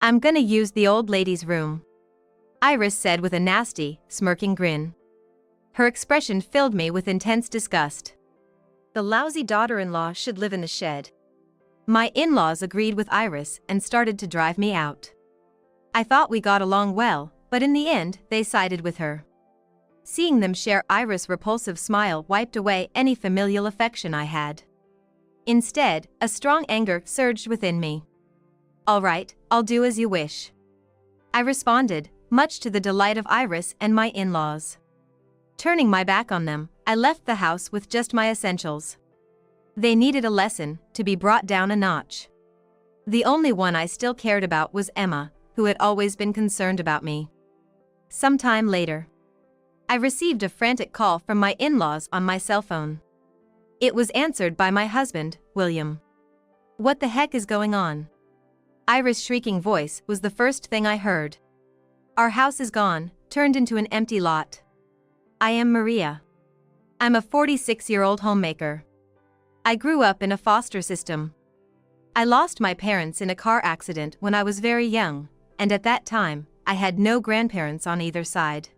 I'm gonna use the old lady's room," Iris said with a nasty, smirking grin. Her expression filled me with intense disgust. The lousy daughter-in-law should live in the shed. My in-laws agreed with Iris and started to drive me out. I thought we got along well, but in the end, they sided with her. Seeing them share Iris' repulsive smile wiped away any familial affection I had. Instead, a strong anger surged within me. "All right, I'll do as you wish," I responded, much to the delight of Iris and my in-laws. Turning my back on them, I left the house with just my essentials. They needed a lesson, to be brought down a notch. The only one I still cared about was Emma, who had always been concerned about me. Sometime later, I received a frantic call from my in-laws on my cell phone. It was answered by my husband, William. "What the heck is going on?" Iris' shrieking voice was the first thing I heard. "Our house is gone, turned into an empty lot. I am Maria. I'm a 46-year-old homemaker. I grew up in a foster system. I lost my parents in a car accident when I was very young, and at that time, I had no grandparents on either side.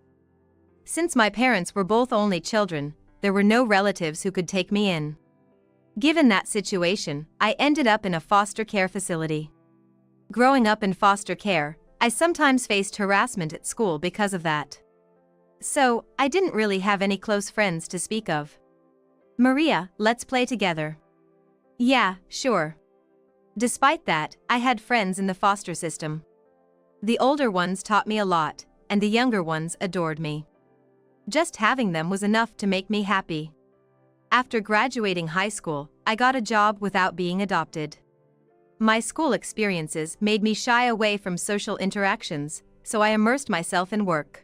Since my parents were both only children, there were no relatives who could take me in. Given that situation, I ended up in a foster care facility. Growing up in foster care, I sometimes faced harassment at school because of that. So, I didn't really have any close friends to speak of. "Maria, let's play together." "Yeah, sure." Despite that, I had friends in the foster system. The older ones taught me a lot, and the younger ones adored me. Just having them was enough to make me happy. After graduating high school, I got a job without being adopted. My school experiences made me shy away from social interactions, so I immersed myself in work.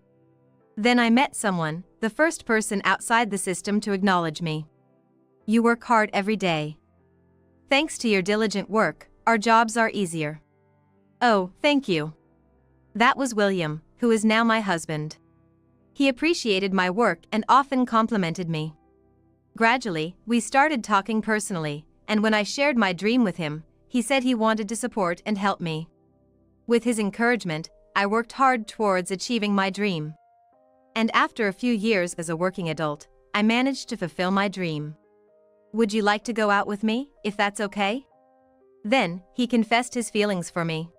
Then I met someone, the first person outside the system to acknowledge me. "You work hard every day. Thanks to your diligent work, our jobs are easier." "Oh, thank you." That was William, who is now my husband. He appreciated my work and often complimented me. Gradually, we started talking personally, and when I shared my dream with him, he said he wanted to support and help me. With his encouragement, I worked hard towards achieving my dream. And after a few years as a working adult, I managed to fulfill my dream. "Would you like to go out with me, if that's okay?" Then, he confessed his feelings for me.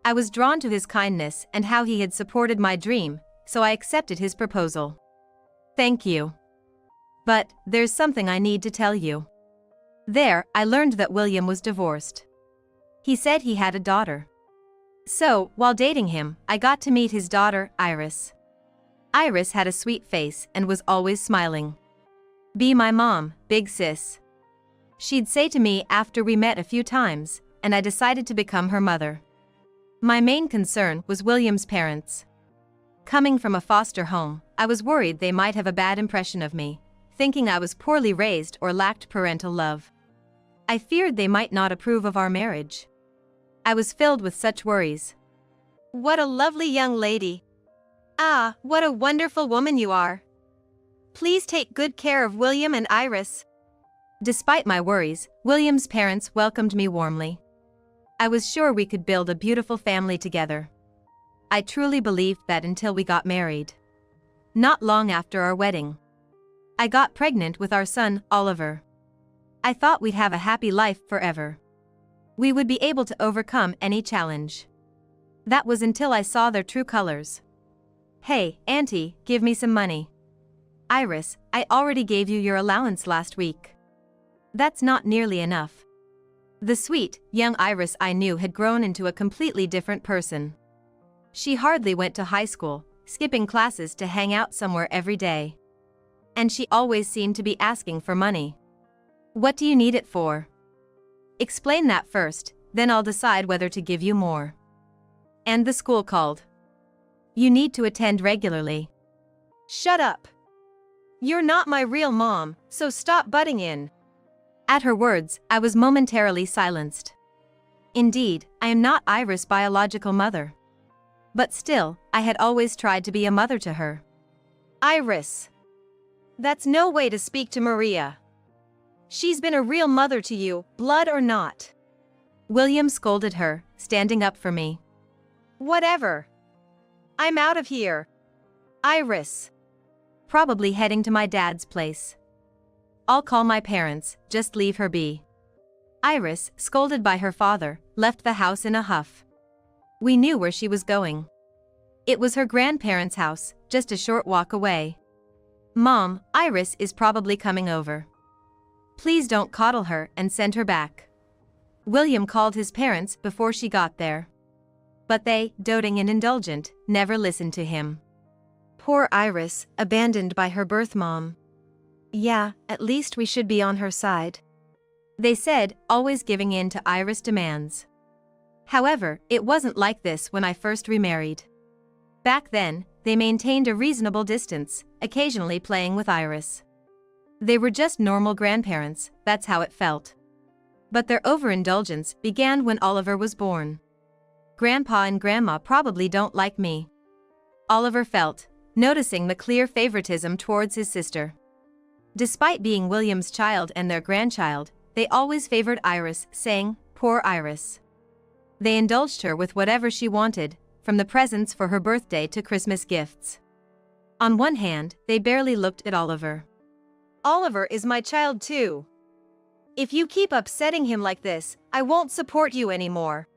I was drawn to his kindness and how he had supported my dream, so I accepted his proposal. "Thank you. But, there's something I need to tell you." There, I learned that William was divorced. He said he had a daughter. So, while dating him, I got to meet his daughter, Iris. Iris had a sweet face and was always smiling. "Be my mom, big sis," she'd say to me after we met a few times, and I decided to become her mother. My main concern was William's parents. Coming from a foster home, I was worried they might have a bad impression of me, thinking I was poorly raised or lacked parental love. I feared they might not approve of our marriage. I was filled with such worries. "What a lovely young lady. Ah, what a wonderful woman you are. Please take good care of William and Iris." Despite my worries, William's parents welcomed me warmly. I was sure we could build a beautiful family together. I truly believed that until we got married. Not long after our wedding, I got pregnant with our son, Oliver. I thought we'd have a happy life forever. We would be able to overcome any challenge. That was until I saw their true colors. "Hey, Auntie, give me some money." "Iris, I already gave you your allowance last week. That's not nearly enough." The sweet, young Iris I knew had grown into a completely different person. She hardly went to high school, skipping classes to hang out somewhere every day. And she always seemed to be asking for money. "What do you need it for?" "Explain that first, then I'll decide whether to give you more." And the school called. "You need to attend regularly." "Shut up. You're not my real mom, so stop butting in." At her words, I was momentarily silenced. Indeed, I am not Iris' biological mother. But still, I had always tried to be a mother to her. "Iris, that's no way to speak to Maria. She's been a real mother to you, blood or not." William scolded her, standing up for me. Whatever. I'm out of here. Iris. Probably heading to my dad's place. I'll call my parents, just leave her be. Iris, scolded by her father, left the house in a huff. We knew where she was going. It was her grandparents' house, just a short walk away. Mom, Iris is probably coming over. Please don't coddle her and send her back. William called his parents before she got there. But they, doting and indulgent, never listened to him. Poor Iris, abandoned by her birth mom. Yeah, at least we should be on her side, they said, always giving in to Iris' demands. However, it wasn't like this when I first remarried. Back then, they maintained a reasonable distance, occasionally playing with Iris. They were just normal grandparents, that's how it felt. But their overindulgence began when Oliver was born. Grandpa and Grandma probably don't like me, Oliver felt, noticing the clear favoritism towards his sister. Despite being William's child and their grandchild, they always favored Iris, saying, "Poor Iris." They indulged her with whatever she wanted, from the presents for her birthday to Christmas gifts. On one hand, they barely looked at Oliver. Oliver is my child too. If you keep upsetting him like this, I won't support you anymore,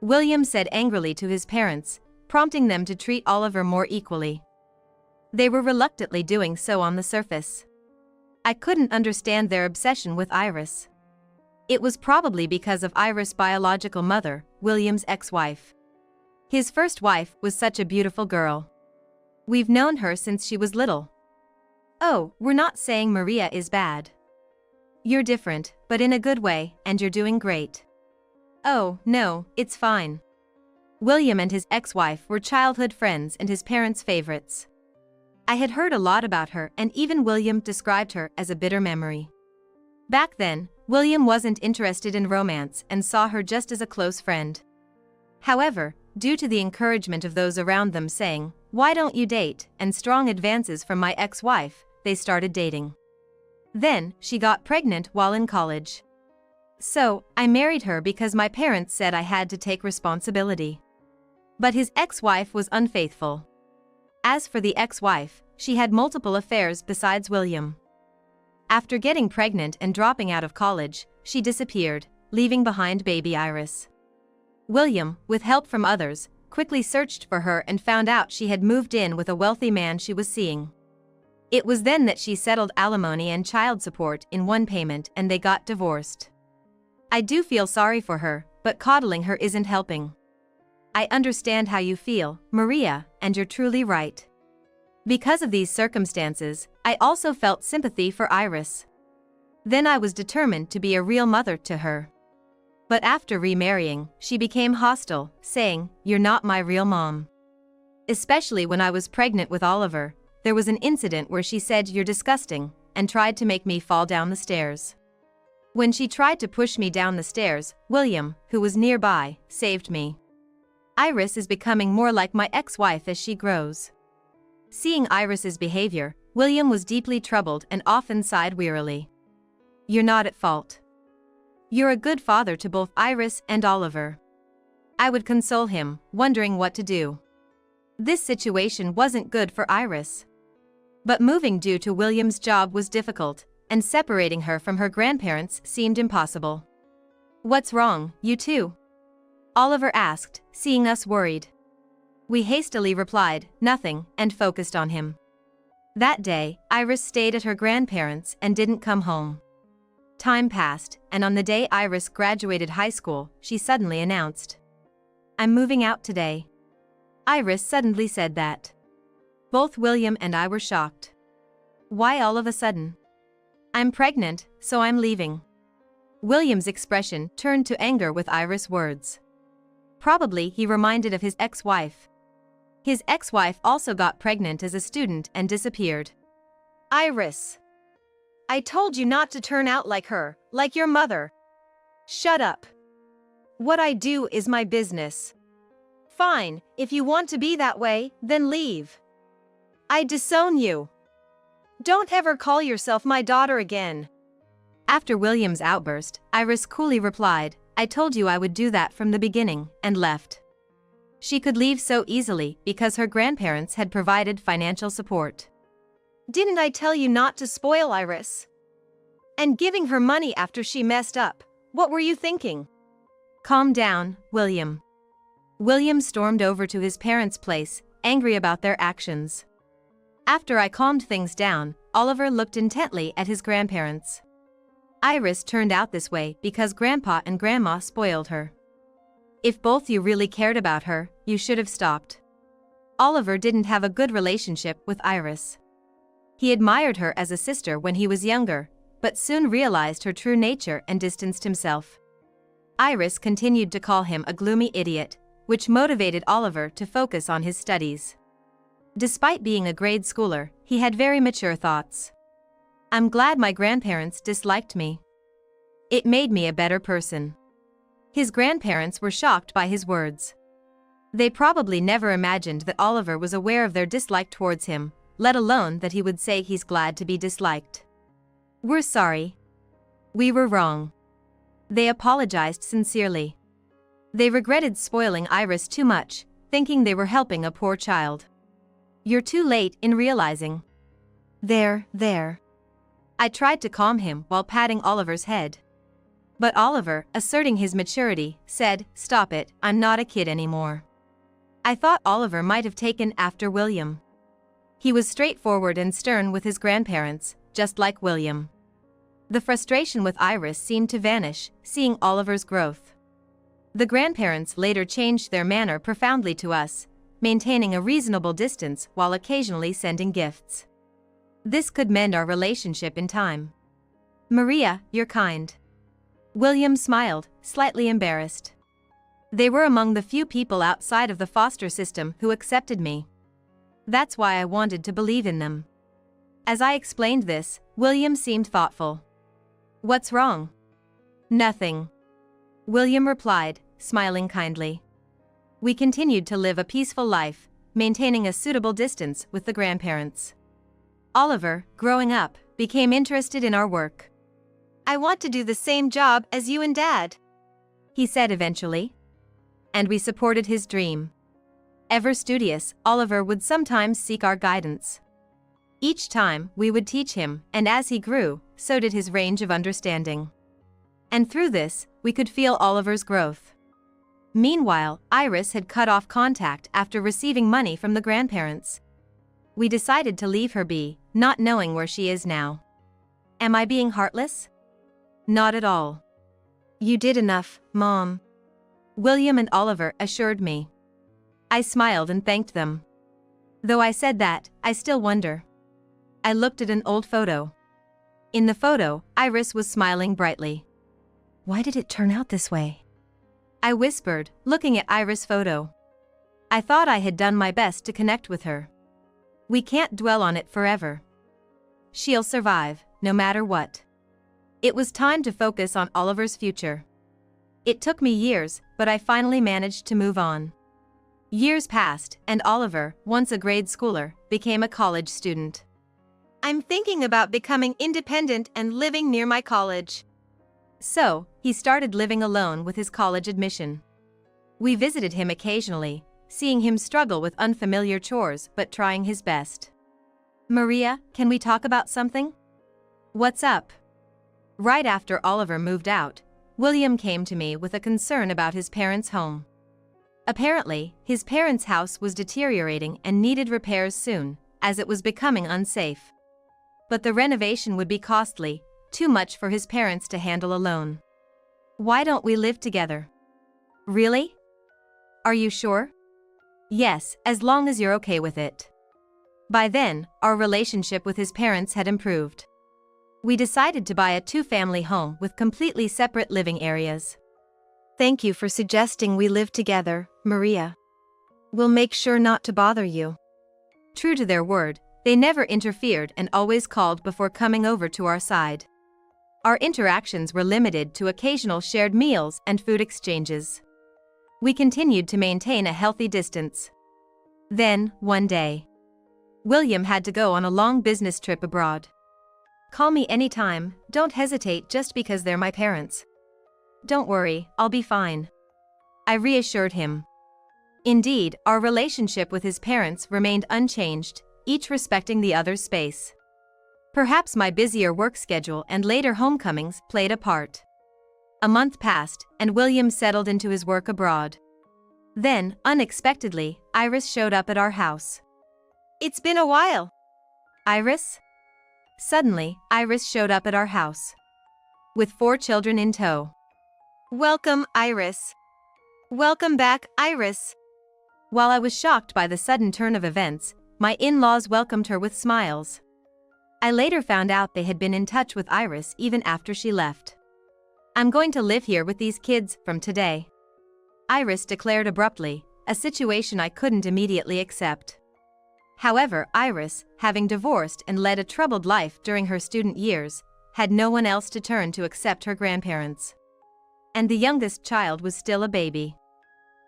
William said angrily to his parents, prompting them to treat Oliver more equally. They were reluctantly doing so on the surface. I couldn't understand their obsession with Iris. It was probably because of Iris' biological mother, William's ex-wife. His first wife was such a beautiful girl. We've known her since she was little. Oh, we're not saying Maria is bad. You're different, but in a good way, and you're doing great. Oh, no, it's fine. William and his ex-wife were childhood friends and his parents' favorites. I had heard a lot about her, and even William described her as a bitter memory. Back then, William wasn't interested in romance and saw her just as a close friend. However, due to the encouragement of those around them saying, "Why don't you date?" and strong advances from my ex-wife, they started dating. Then, she got pregnant while in college. So, I married her because my parents said I had to take responsibility. But his ex-wife was unfaithful. As for the ex-wife, she had multiple affairs besides William. After getting pregnant and dropping out of college, she disappeared, leaving behind baby Iris. William, with help from others, quickly searched for her and found out she had moved in with a wealthy man she was seeing. It was then that she settled alimony and child support in one payment and they got divorced. I do feel sorry for her, but coddling her isn't helping. I understand how you feel, Maria, and you're truly right. Because of these circumstances, I also felt sympathy for Iris. Then I was determined to be a real mother to her. But after remarrying, she became hostile, saying, "You're not my real mom." Especially when I was pregnant with Oliver, there was an incident where she said, "You're disgusting," and tried to make me fall down the stairs. When she tried to push me down the stairs, William, who was nearby, saved me. Iris is becoming more like my ex-wife as she grows. Seeing Iris's behavior, William was deeply troubled and often sighed wearily. "You're not at fault. You're a good father to both Iris and Oliver." I would console him, wondering what to do. This situation wasn't good for Iris. But moving due to William's job was difficult, and separating her from her grandparents seemed impossible. "What's wrong, you two?" Oliver asked, seeing us worried. We hastily replied, "Nothing," and focused on him. That day, Iris stayed at her grandparents' and didn't come home. Time passed, and on the day Iris graduated high school, she suddenly announced, "I'm moving out today." Iris suddenly said that. Both William and I were shocked. "Why all of a sudden?" "I'm pregnant, so I'm leaving." William's expression turned to anger with Iris' words. Probably he reminded of his ex-wife. His ex-wife also got pregnant as a student and disappeared. "Iris, I told you not to turn out like her, like your mother." "Shut up. What I do is my business." "Fine, if you want to be that way, then leave. I disown you. Don't ever call yourself my daughter again." After William's outburst, Iris coolly replied, "I told you I would do that from the beginning," and left. She could leave so easily because her grandparents had provided financial support. Didn't I tell you not to spoil Iris? And giving her money after she messed up, what were you thinking? Calm down, William. William stormed over to his parents' place, angry about their actions. After I calmed things down, Oliver looked intently at his grandparents. Iris turned out this way because Grandpa and Grandma spoiled her. If both you really cared about her, you should have stopped. Oliver didn't have a good relationship with Iris. He admired her as a sister when he was younger, but soon realized her true nature and distanced himself. Iris continued to call him a gloomy idiot, which motivated Oliver to focus on his studies. Despite being a grade schooler, he had very mature thoughts. I'm glad my grandparents disliked me. It made me a better person. His grandparents were shocked by his words. They probably never imagined that Oliver was aware of their dislike towards him, let alone that he would say he's glad to be disliked. We're sorry. We were wrong. They apologized sincerely. They regretted spoiling Iris too much, thinking they were helping a poor child. You're too late in realizing. There. I tried to calm him while patting Oliver's head. But Oliver, asserting his maturity, said, "Stop it, I'm not a kid anymore." I thought Oliver might have taken after William. He was straightforward and stern with his grandparents, just like William. The frustration with Iris seemed to vanish, seeing Oliver's growth. The grandparents later changed their manner profoundly to us, maintaining a reasonable distance while occasionally sending gifts. This could mend our relationship in time. Maria, you're kind. William smiled, slightly embarrassed. They were among the few people outside of the foster system who accepted me. That's why I wanted to believe in them. As I explained this, William seemed thoughtful. What's wrong? Nothing. William replied, smiling kindly. We continued to live a peaceful life, maintaining a suitable distance with the grandparents. Oliver, growing up, became interested in our work. I want to do the same job as you and Dad, he said eventually. And we supported his dream. Ever studious, Oliver would sometimes seek our guidance. Each time, we would teach him, and as he grew, so did his range of understanding. And through this, we could feel Oliver's growth. Meanwhile, Iris had cut off contact after receiving money from the grandparents. We decided to leave her be, not knowing where she is now. Am I being heartless? Not at all. You did enough, Mom. William and Oliver assured me. I smiled and thanked them. Though I said that, I still wonder. I looked at an old photo. In the photo, Iris was smiling brightly. Why did it turn out this way? I whispered, looking at Iris' photo. I thought I had done my best to connect with her. We can't dwell on it forever. She'll survive, no matter what. It was time to focus on Oliver's future. It took me years, but I finally managed to move on. Years passed, and Oliver, once a grade schooler, became a college student. I'm thinking about becoming independent and living near my college. So, he started living alone with his college admission. We visited him occasionally, seeing him struggle with unfamiliar chores but trying his best. Maria, can we talk about something? What's up? Right after Oliver moved out, William came to me with a concern about his parents' home. Apparently, his parents' house was deteriorating and needed repairs soon, as it was becoming unsafe. But the renovation would be costly, too much for his parents to handle alone. Why don't we live together? Really? Are you sure? Yes, as long as you're okay with it. By then, our relationship with his parents had improved. We decided to buy a two-family home with completely separate living areas. Thank you for suggesting we live together, Maria. We'll make sure not to bother you. True to their word, they never interfered and always called before coming over to our side. Our interactions were limited to occasional shared meals and food exchanges. We continued to maintain a healthy distance. Then, one day, William had to go on a long business trip abroad. Call me anytime, don't hesitate just because they're my parents. Don't worry, I'll be fine. I reassured him. Indeed, our relationship with his parents remained unchanged, each respecting the other's space. Perhaps my busier work schedule and later homecomings played a part. A month passed, and William settled into his work abroad. Then, unexpectedly, Iris showed up at our house. It's been a while. Iris? Suddenly, Iris showed up at our house. With 4 children in tow. Welcome, Iris. Welcome back, Iris. While I was shocked by the sudden turn of events, my in-laws welcomed her with smiles. I later found out they had been in touch with Iris even after she left. I'm going to live here with these kids from today, Iris declared abruptly, a situation I couldn't immediately accept. However, Iris, having divorced and led a troubled life during her student years, had no one else to turn to except her grandparents. And the youngest child was still a baby.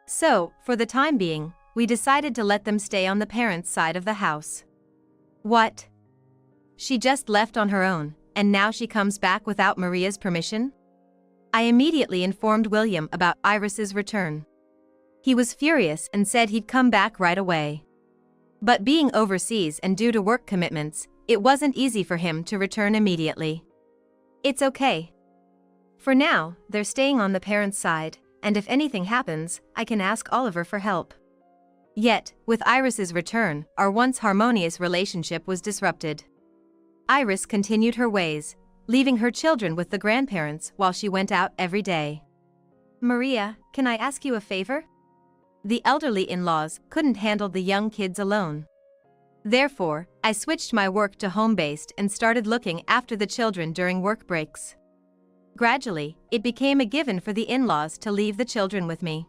So, for the time being, we decided to let them stay on the parents' side of the house. What? She just left on her own, and now she comes back without Maria's permission? I immediately informed William about Iris's return. He was furious and said he'd come back right away. But being overseas and due to work commitments, it wasn't easy for him to return immediately. It's okay. For now, they're staying on the parents' side, and if anything happens, I can ask Oliver for help. Yet, with Iris's return, our once harmonious relationship was disrupted. Iris continued her ways, leaving her children with the grandparents while she went out every day. Maria, can I ask you a favor? The elderly in-laws couldn't handle the young kids alone. Therefore, I switched my work to home-based and started looking after the children during work breaks. Gradually, it became a given for the in-laws to leave the children with me.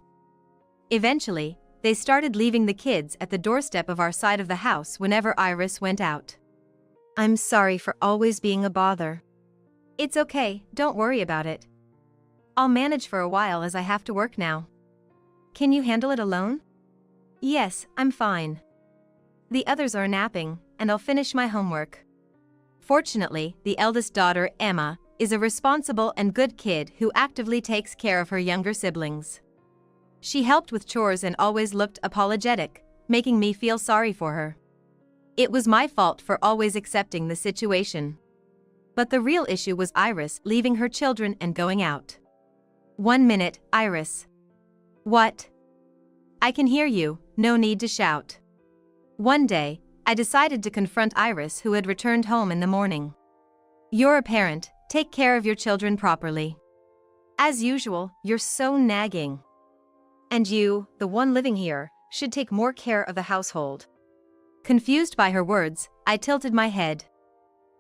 Eventually, they started leaving the kids at the doorstep of our side of the house whenever Iris went out. I'm sorry for always being a bother. It's okay, don't worry about it. I'll manage for a while as I have to work now. Can you handle it alone? Yes, I'm fine. The others are napping, and I'll finish my homework. Fortunately, the eldest daughter, Emma, is a responsible and good kid who actively takes care of her younger siblings. She helped with chores and always looked apologetic, making me feel sorry for her. It was my fault for always accepting the situation. But the real issue was Iris leaving her children and going out. 1 minute, Iris. What? I can hear you, no need to shout. One day, I decided to confront Iris, who had returned home in the morning. You're a parent, take care of your children properly. As usual, you're so nagging. And you, the one living here, should take more care of the household. Confused by her words, I tilted my head.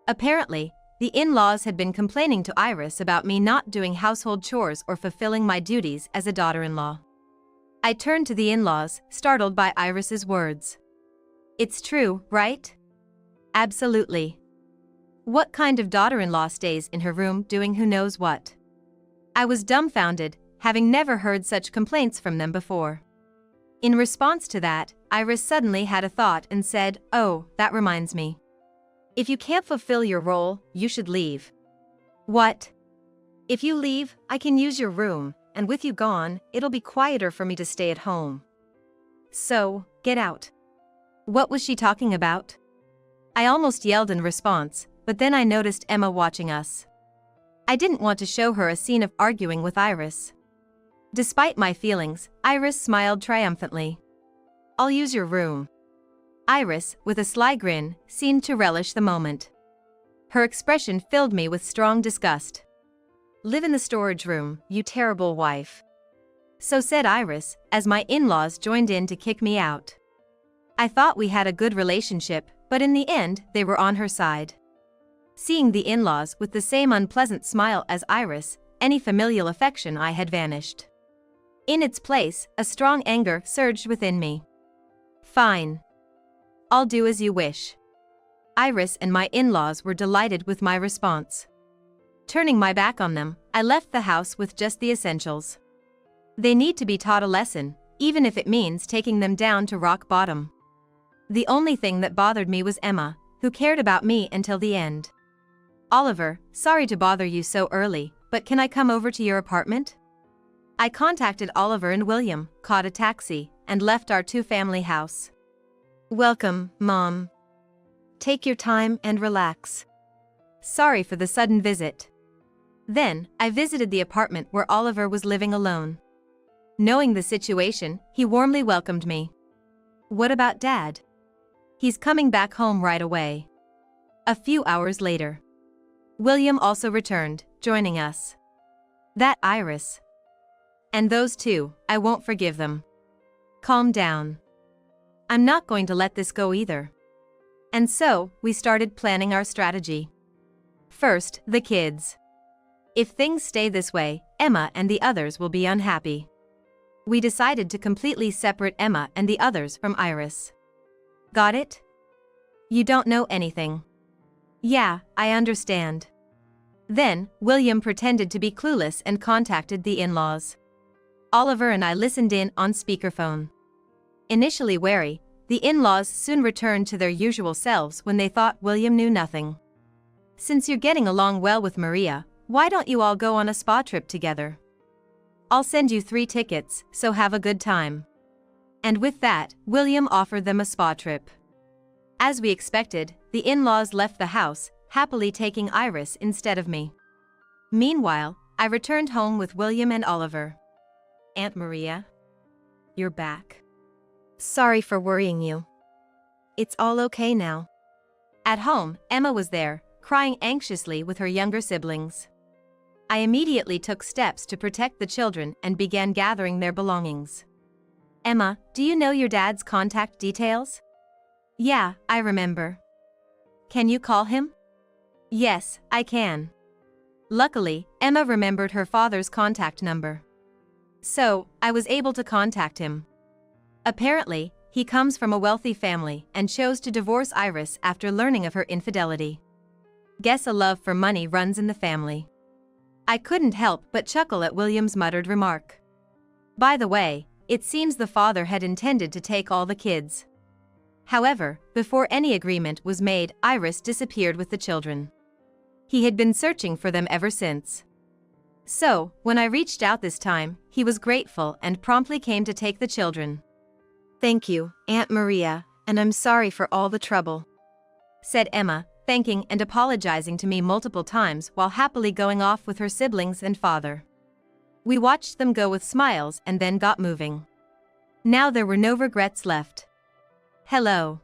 Apparently, the in-laws had been complaining to Iris about me not doing household chores or fulfilling my duties as a daughter-in-law. I turned to the in-laws, startled by Iris's words. It's true, right? Absolutely. What kind of daughter-in-law stays in her room doing who knows what? I was dumbfounded, having never heard such complaints from them before. In response to that, Iris suddenly had a thought and said, "Oh, that reminds me. If you can't fulfill your role, you should leave." What? If you leave, I can use your room, and with you gone, it'll be quieter for me to stay at home. So, get out. What was she talking about? I almost yelled in response, but then I noticed Emma watching us. I didn't want to show her a scene of arguing with Iris. Despite my feelings, Iris smiled triumphantly. I'll use your room. Iris, with a sly grin, seemed to relish the moment. Her expression filled me with strong disgust. Live in the storage room, you terrible wife. So said Iris, as my in-laws joined in to kick me out. I thought we had a good relationship, but in the end, they were on her side. Seeing the in-laws with the same unpleasant smile as Iris, any familial affection I had vanished. In its place, a strong anger surged within me. Fine. I'll do as you wish. Iris and my in-laws were delighted with my response. Turning my back on them, I left the house with just the essentials. They need to be taught a lesson, even if it means taking them down to rock bottom. The only thing that bothered me was Emma, who cared about me until the end. Oliver, sorry to bother you so early, but can I come over to your apartment? I contacted Oliver and William, caught a taxi, and left our two-family house. Welcome, Mom. Take your time and relax. Sorry for the sudden visit. Then, I visited the apartment where Oliver was living alone. Knowing the situation, he warmly welcomed me. What about Dad? He's coming back home right away. A few hours later, William also returned, joining us. That Iris. And those two, I won't forgive them. Calm down. I'm not going to let this go either. And so, we started planning our strategy. First, the kids. If things stay this way, Emma and the others will be unhappy. We decided to completely separate Emma and the others from Iris. Got it? You don't know anything. Yeah, I understand. Then, William pretended to be clueless and contacted the in-laws. Oliver and I listened in on speakerphone. Initially wary, the in-laws soon returned to their usual selves when they thought William knew nothing. Since you're getting along well with Maria, why don't you all go on a spa trip together? I'll send you 3 tickets, so have a good time. And with that, William offered them a spa trip. As we expected, the in-laws left the house, happily taking Iris instead of me. Meanwhile, I returned home with William and Oliver. Aunt Maria? You're back. Sorry for worrying you. It's all okay now. At home, Emma was there, crying anxiously with her younger siblings. I immediately took steps to protect the children and began gathering their belongings. Emma, do you know your dad's contact details? Yeah, I remember. Can you call him? Yes, I can. Luckily, Emma remembered her father's contact number. So, I was able to contact him. Apparently, he comes from a wealthy family and chose to divorce Iris after learning of her infidelity. Guess a love for money runs in the family. I couldn't help but chuckle at William's muttered remark. By the way, it seems the father had intended to take all the kids. However, before any agreement was made, Iris disappeared with the children. He had been searching for them ever since. So, when I reached out this time, he was grateful and promptly came to take the children. Thank you, Aunt Maria, and I'm sorry for all the trouble, said Emma, thanking and apologizing to me multiple times while happily going off with her siblings and father. We watched them go with smiles and then got moving. Now there were no regrets left. Hello.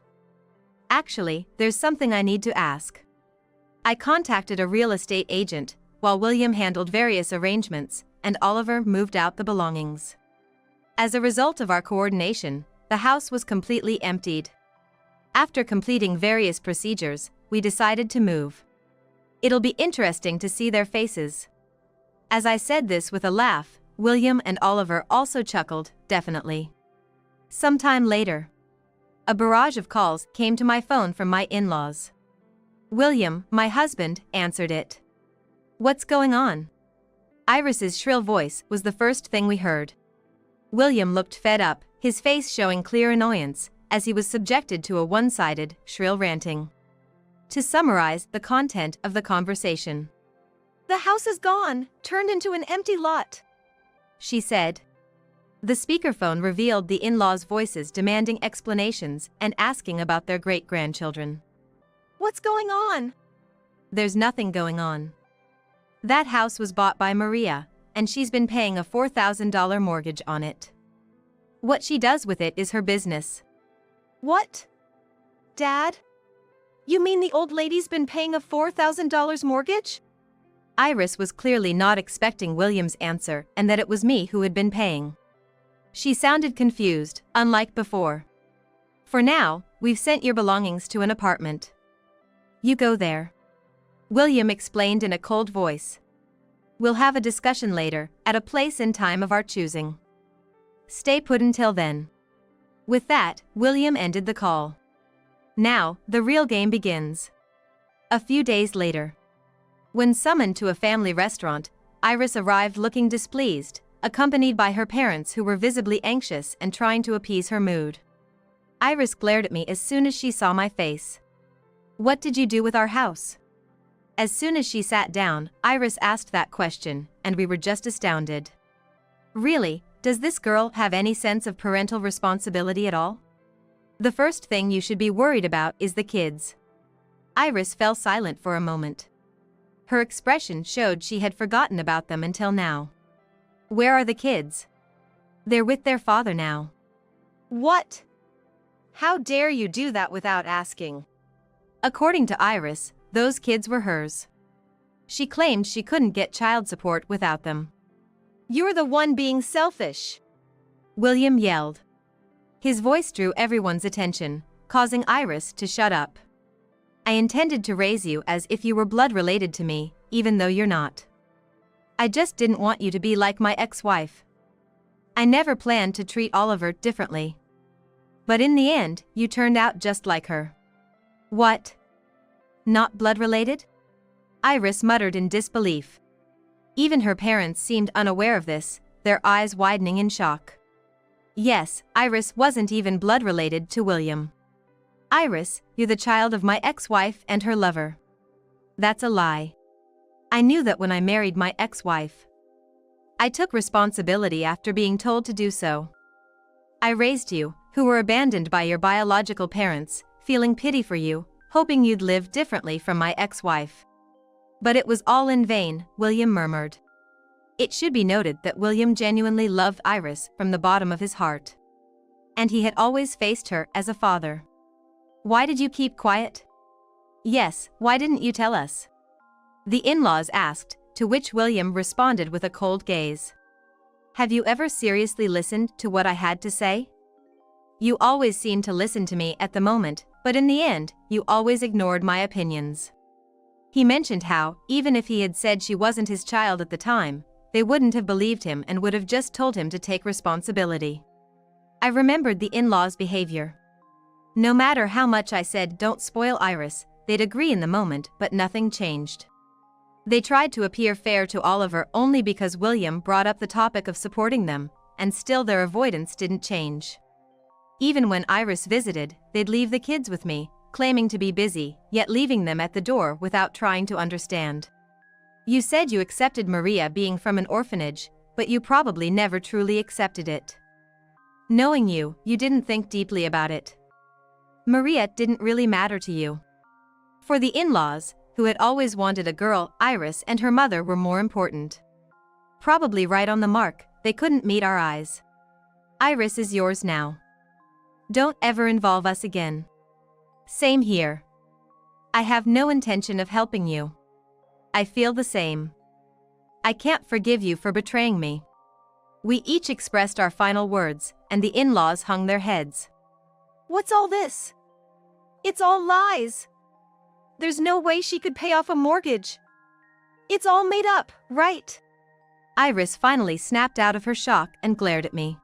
Actually, there's something I need to ask. I contacted a real estate agent, while William handled various arrangements, and Oliver moved out the belongings. As a result of our coordination, the house was completely emptied. After completing various procedures, we decided to move. It'll be interesting to see their faces. As I said this with a laugh, William and Oliver also chuckled, definitely. Sometime later, a barrage of calls came to my phone from my in-laws. William, my husband, answered it. What's going on? Iris's shrill voice was the first thing we heard. William looked fed up, his face showing clear annoyance, as he was subjected to a one-sided, shrill ranting. To summarize the content of the conversation. The house is gone, turned into an empty lot, she said. The speakerphone revealed the in-laws' voices demanding explanations and asking about their great-grandchildren. What's going on? There's nothing going on. That house was bought by Maria, and she's been paying a $4,000 mortgage on it. What she does with it is her business. What? Dad? You mean the old lady's been paying a $4,000 mortgage? Iris was clearly not expecting William's answer and that it was me who had been paying. She sounded confused, unlike before. For now, we've sent your belongings to an apartment. You go there. William explained in a cold voice. We'll have a discussion later, at a place and time of our choosing. Stay put until then. With that, William ended the call. Now, the real game begins. A few days later. When summoned to a family restaurant, Iris arrived looking displeased, accompanied by her parents who were visibly anxious and trying to appease her mood. Iris glared at me as soon as she saw my face. What did you do with our house? As soon as she sat down, Iris asked that question, and we were just astounded. Really, does this girl have any sense of parental responsibility at all? The first thing you should be worried about is the kids. Iris fell silent for a moment. Her expression showed she had forgotten about them until now. Where are the kids? They're with their father now. What? How dare you do that without asking? According to Iris, those kids were hers. She claimed she couldn't get child support without them. You're the one being selfish, William yelled. His voice drew everyone's attention, causing Iris to shut up. I intended to raise you as if you were blood related to me, even though you're not. I just didn't want you to be like my ex-wife. I never planned to treat Oliver differently. But in the end, you turned out just like her. What? Not blood related? Iris muttered in disbelief. Even her parents seemed unaware of this, their eyes widening in shock. Yes, Iris wasn't even blood related to William. Iris, you're the child of my ex-wife and her lover. That's a lie. I knew that when I married my ex-wife. I took responsibility after being told to do so. I raised you, who were abandoned by your biological parents, feeling pity for you, hoping you'd live differently from my ex-wife. But it was all in vain, William murmured. It should be noted that William genuinely loved Iris from the bottom of his heart. And he had always faced her as a father. Why did you keep quiet? Yes, why didn't you tell us? The in-laws asked, to which William responded with a cold gaze. Have you ever seriously listened to what I had to say? You always seemed to listen to me at the moment, but in the end, you always ignored my opinions. He mentioned how, even if he had said she wasn't his child at the time, they wouldn't have believed him and would have just told him to take responsibility. I remembered the in-laws' behavior. No matter how much I said don't spoil Iris, they'd agree in the moment, but nothing changed. They tried to appear fair to Oliver only because William brought up the topic of supporting them, and still their avoidance didn't change. Even when Iris visited, they'd leave the kids with me, claiming to be busy, yet leaving them at the door without trying to understand. You said you accepted Maria being from an orphanage, but you probably never truly accepted it. Knowing you, you didn't think deeply about it. Maria didn't really matter to you. For the in-laws, who had always wanted a girl, Iris and her mother were more important. Probably right on the mark, they couldn't meet our eyes. Iris is yours now. Don't ever involve us again. Same here. I have no intention of helping you. I feel the same. I can't forgive you for betraying me. We each expressed our final words, and the in-laws hung their heads. What's all this? It's all lies. There's no way she could pay off a mortgage. It's all made up, right? Iris finally snapped out of her shock and glared at me.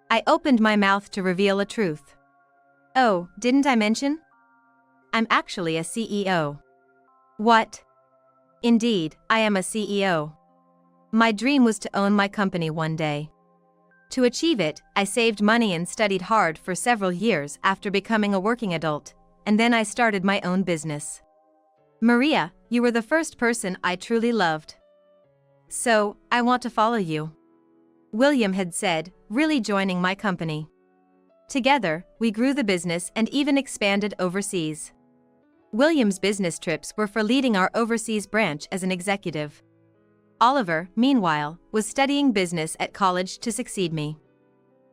I opened my mouth to reveal a truth. Oh, didn't I mention? I'm actually a CEO. What? Indeed, I am a CEO. My dream was to own my company one day. To achieve it, I saved money and studied hard for several years after becoming a working adult, and then I started my own business. Maria, you were the first person I truly loved. So, I want to follow you. William had said, really joining my company. Together, we grew the business and even expanded overseas. William's business trips were for leading our overseas branch as an executive. Oliver, meanwhile, was studying business at college to succeed me.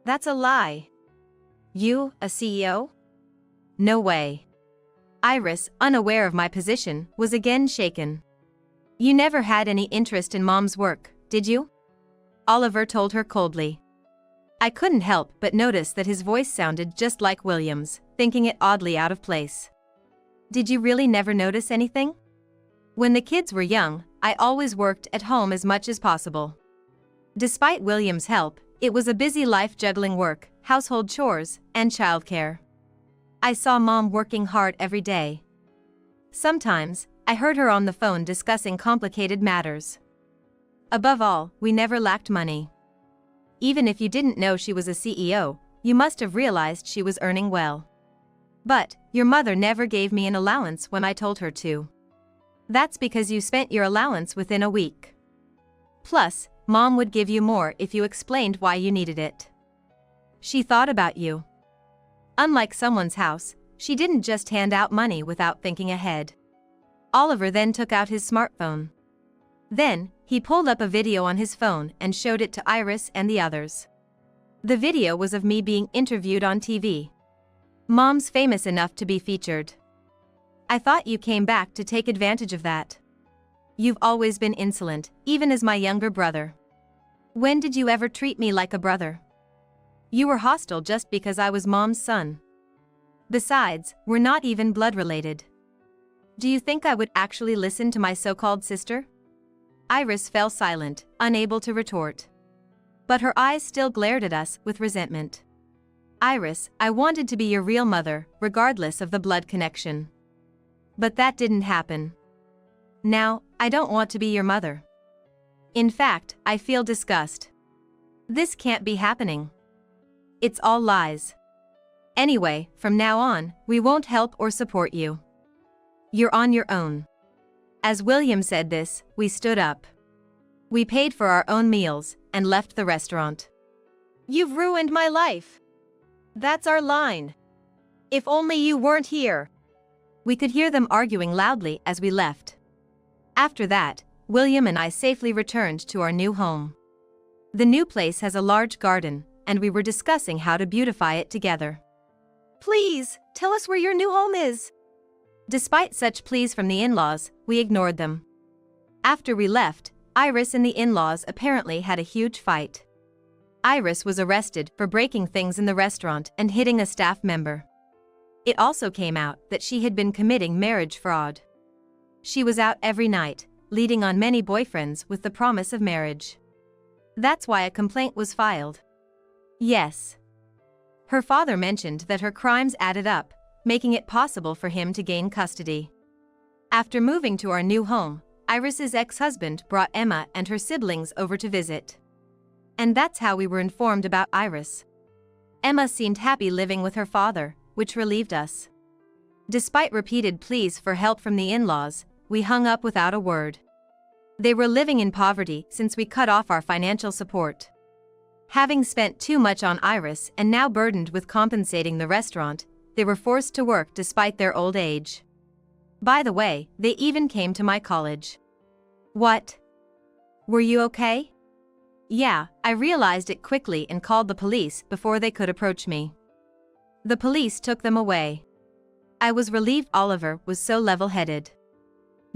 That's a lie. You, a CEO? No way. Iris, unaware of my position, was again shaken. You never had any interest in Mom's work, did you? Oliver told her coldly. I couldn't help but notice that his voice sounded just like William's, thinking it oddly out of place. Did you really never notice anything? When the kids were young, I always worked at home as much as possible. Despite William's help, it was a busy life juggling work, household chores, and childcare. I saw Mom working hard every day. Sometimes, I heard her on the phone discussing complicated matters. Above all, we never lacked money. Even if you didn't know she was a CEO, you must have realized she was earning well. But, your mother never gave me an allowance when I told her to. That's because you spent your allowance within a week. Plus, Mom would give you more if you explained why you needed it. She thought about you. Unlike someone's house, she didn't just hand out money without thinking ahead. Oliver then took out his smartphone. Then, he pulled up a video on his phone and showed it to Iris and the others. The video was of me being interviewed on TV. Mom's famous enough to be featured. I thought you came back to take advantage of that. You've always been insolent, even as my younger brother. When did you ever treat me like a brother? You were hostile just because I was Mom's son. Besides, we're not even blood related. Do you think I would actually listen to my so-called sister? Iris fell silent, unable to retort. But her eyes still glared at us with resentment. Iris, I wanted to be your real mother, regardless of the blood connection. But that didn't happen. Now, I don't want to be your mother. In fact, I feel disgust. This can't be happening. It's all lies. Anyway, from now on, we won't help or support you. You're on your own. As William said this, we stood up. We paid for our own meals and left the restaurant. You've ruined my life. That's our line. If only you weren't here. We could hear them arguing loudly as we left. After that, William and I safely returned to our new home. The new place has a large garden, and we were discussing how to beautify it together. Please, tell us where your new home is. Despite such pleas from the in-laws, we ignored them. After we left, Iris and the in-laws apparently had a huge fight. Iris was arrested for breaking things in the restaurant and hitting a staff member. It also came out that she had been committing marriage fraud. She was out every night, leading on many boyfriends with the promise of marriage. That's why a complaint was filed. Yes. Her father mentioned that her crimes added up, making it possible for him to gain custody. After moving to our new home, Iris's ex-husband brought Emma and her siblings over to visit. And that's how we were informed about Iris. Emma seemed happy living with her father, which relieved us. Despite repeated pleas for help from the in-laws, we hung up without a word. They were living in poverty since we cut off our financial support. Having spent too much on Iris and now burdened with compensating the restaurant, they were forced to work despite their old age. By the way, they even came to my college. What? Were you okay? Yeah, I realized it quickly and called the police before they could approach me. The police took them away. I was relieved Oliver was so level-headed.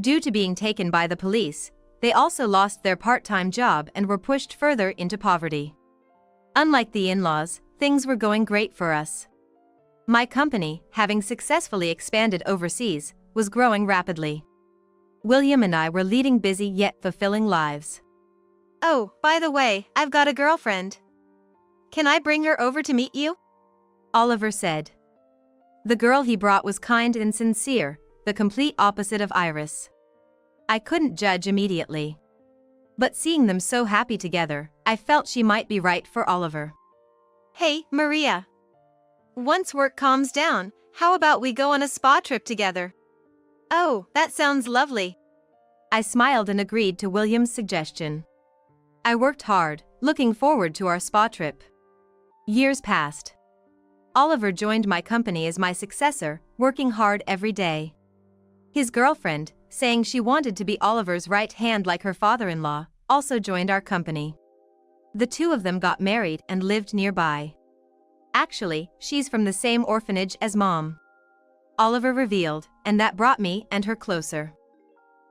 Due to being taken by the police, they also lost their part-time job and were pushed further into poverty. Unlike the in-laws, things were going great for us. My company, having successfully expanded overseas, was growing rapidly. William and I were leading busy yet fulfilling lives. Oh, by the way, I've got a girlfriend. Can I bring her over to meet you? Oliver said. The girl he brought was kind and sincere, the complete opposite of Iris. I couldn't judge immediately. But seeing them so happy together, I felt she might be right for Oliver. Hey, Maria. Once work calms down, how about we go on a spa trip together? Oh, that sounds lovely. I smiled and agreed to William's suggestion. I worked hard, looking forward to our spa trip. Years passed. Oliver joined my company as my successor, working hard every day. His girlfriend, saying she wanted to be Oliver's right hand like her father-in-law, also joined our company. The two of them got married and lived nearby. Actually, she's from the same orphanage as Mom. Oliver revealed, and that brought me and her closer.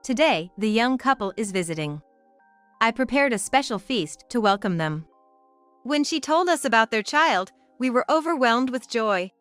Today, the young couple is visiting. I prepared a special feast to welcome them. When she told us about their child, we were overwhelmed with joy.